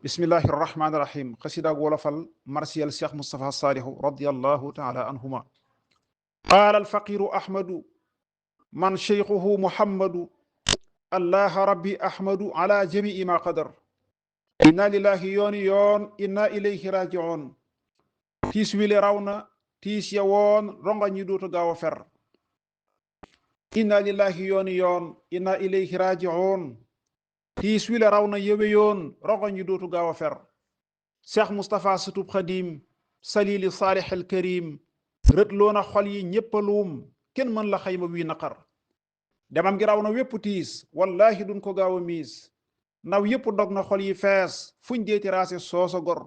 bismillahi irrahmani irrahim xasidaag wolofal marsiyal cheikh moustapha saalihu radiallahu taala anhuma qaala alfaqiru ahmadu man cheikhuhu muhammadu allaha rabbi ahmadu ala jamii ma qadar inna lillahi yoon inna ilayhi rajiun tiis wile raw na tiis ya woon ronga ñi dootu gaaw a fer inna lillahi yoon inna ilayhi rajiun tiis wile raw na yëwe yoon ronga ñi dootu gaaw a fer cheikh moustapha sutub xadim salili saalih al karim rët loona xol yi ñéppaluum kenn mën la xayma wii naqar demam gi raw na wépp tiis wallahi duñ ko gaaw a miis naw yépp dog na xol yi fees fuñ deeti raase soosa gor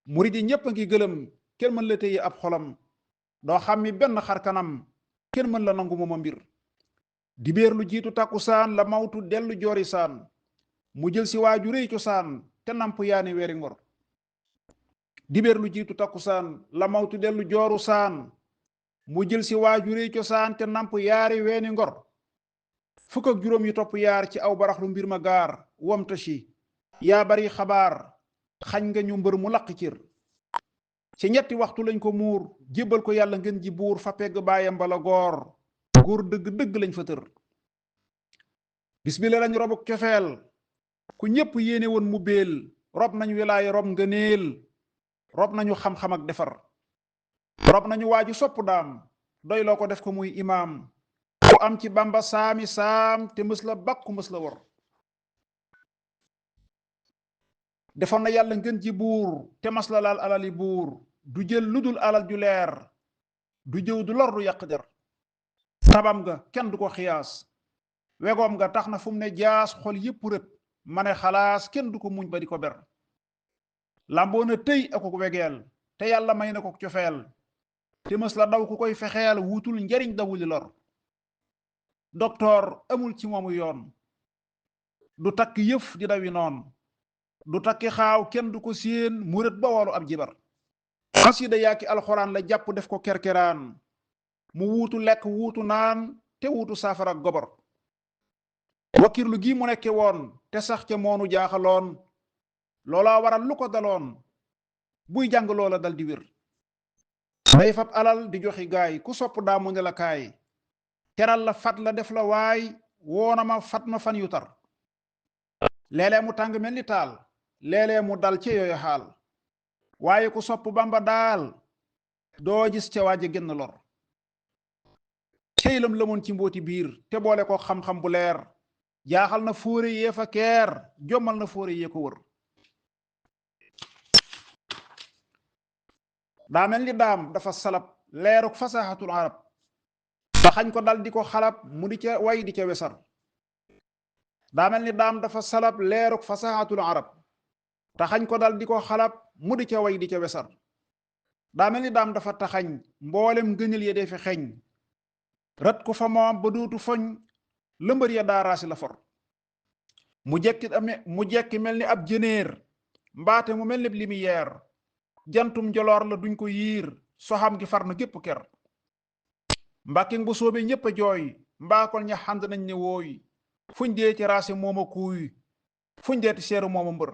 murid yi ñépp a ngi gëlëm kenn mën la téye ab xolam doo xam mi benn xar kanam kenn mën la nangu mooma mbir dibéer lu jiitu takkusaan la mawtu dellu joori saan mu jël si waaju réy cosaan te namp yaani weeri ngor dibéer lu jiitu takkusaan la mawtu dellu jooru saan mu jël si waaju réy cosaan te namp yaari weeni ngor fukk ak juróom yi topp yaar ci aw baraxlu mbir ma gaar wamta si yaa bari xabaar xañ nga ñu mbër mu laq cër ci ñetti waxtu lañ ko muur jébbal ko yàlla ngeen ji buur fa pegg baayam bala góor dëgg lañ fa tër bis bi la lañ robuk cofeel ku ñépp yéene woon mu béel rob nañu wilaaya rob ngëneel rob nañu xam-xam ak defar rob nañu waaju sopp daam doy loo ko def ko muy imaam ku am ci bamba saami saam te mës la bàkku mës la wor defoon na yàlla ngeen ji buur te mas la laal alali buur du jël lu dul alal ju leer du jëw du lor du yàq der tabam nga kenn du ko xiyaas wegoom nga tax na fu mu ne jaas xol yépp rët ma ne xalaas kenn du ko muñ ba di ko ber lamboo na tëy ak ko wegeel te yàlla may na ko cofeel te mës la daw ku koy fexeel wutul njariñ dawuli lor docteur amul ci moomu yoon du takk yëf di dawi noon du takki xaaw kenn du ko séen mu rët ba walu ab jibar xasida yaaki alxuraan la jàpp def ko kerkeraan mu wuutu lekk wuutu naan te wuutu saafara ak gobar wakkirlu gi mu nekke woon te sax ca moonu jaaxaloon loola waral lu ko daloon buy jàng loola dal di wér day fab alal di joxi gaay ku sopp daamu ne la kaay teral la fat la def la waay woona ma fat ma fan yu tar léeg-léeg mu tàng mel ni taal léeg-léeg mu dal ci yooyu xaal waaye ku sopp bamba daal doo gis ca waaje génn lor ceylam lëmoon ci mbooti biir te boole ko xam-xam bu leer jaaxal na fóore yee fa keer jommal na fóore yee ko wër daa mel ni daam dafa salab leeruk fasaxatul arab taxañ ko dal di ko xalab mu di ca way di ca wesar daa mel ni daam dafa salab leeruk fasaxatul arab taxañ ko dal di ko xalab mu di ca way di ca wesar daa mel ni daam dafa taxañ mboolem gënil ya dee fi xeeñ rat ko fa moom ba dootu foñ lëmbër ya daaraasi la for mu jekki mel ni ab jënéer mbaate mu mel ni lumière jantum njoloor la duñ ko yiir soxam gi far na gépp ker mbàkking bu soobee ñépp a jooy mbaakol ña xànd nañ ne wooy fuñ dee ci raase mooma kuuy fuñ deeti seeru mooma mbër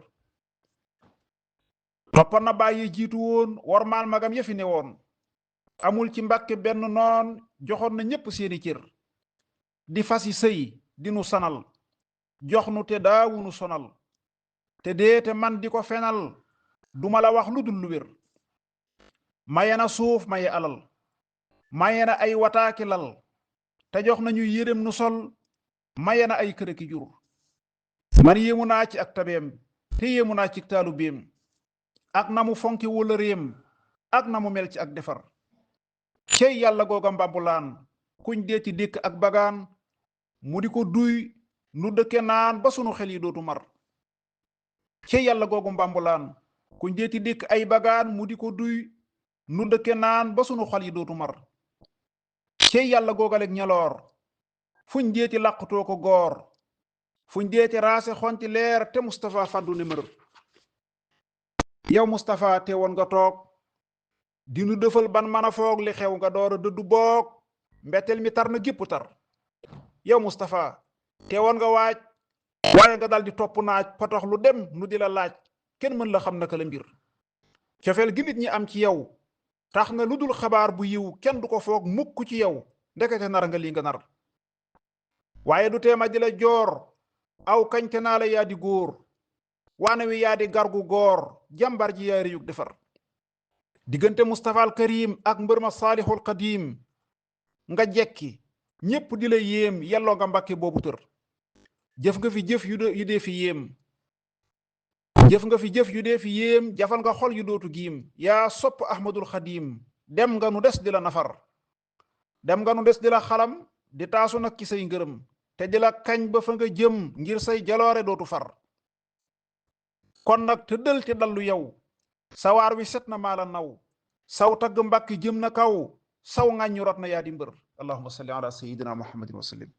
toppan na bàyyi jiitu woon wormaal magam ya fi ne woon amul ci mbàkke benn noon joxoon na ñépp seeni cër di fasi sëy di nu sanal jox nu te daawunu sonal te deete man di ko fenal duma la wax lu dul lu wér maye na suuf maye alal maye na ay wataaki lal te jox nañu yérem nu sol maye na ay kërëki jur man yéemu naa ci ak tabeem te yéemu naa ci taalu béem ak na mu fonki wala réem ak na mu mel ci ak defar cey yàlla googa mbambulaan kuñ dee ci dékk ak bagaan mu di ko duy nu dëkke naan ba sunu xel yi dootu mar cey yàlla googu mbambulaan kuñ dee ci dékk ay bagaan mu di ko duy nu dëkke naan ba sunu xol yi dootu mar cey yàlla googalek ñaloor fuñ deeti làqutoo ko goor fuñ deeti raase xonti leer te Moustapha fàddu ne mër yow Moustapha te woon nga toog dinu dëfal ban mën a foog li xew nga door a dëddu boog mbetteel mi tar na gépp tar yow Moustapha te woon nga waaj waaye nga daal di topp naaj patox lu dem nu di la laaj kenn mën la xam naka la mbir cofeel gi nit ñi am ci yow tax na lu dul xabaar bu yiw kenn du ko foog mukk ci yow ndekete nar nga lii nga nar waaye du teema di la joor aw kañte naa la yaa di góor waane wi yaa di gargu goor jàmbar ji yaa réyug defar diggante Mustafa al Karim ak mbër ma Saalixul Qadim nga jekki ñépp di la yéem yelloo nga mbàkke boobu tër jëf nga fi jëf yu dee fi yéem jëf nga fi jëf yu dee fi yéem jafal nga xol yu dootu giim yaa sopp Ahmadul Xadim dem nga nu des di la nafar dem nga nu des di la xalam di taasu nag ci say ngërëm te di la kañ ba fa nga jëm ngir say jaloore dootu far kon nag tëddal te dallu yow sawaar wi set na maa la naw saw tagg mbàkk jëm na kaw saw ŋàññu rot na yaa di mbër allahumma salli ala sayyidina muhammadin wa sallim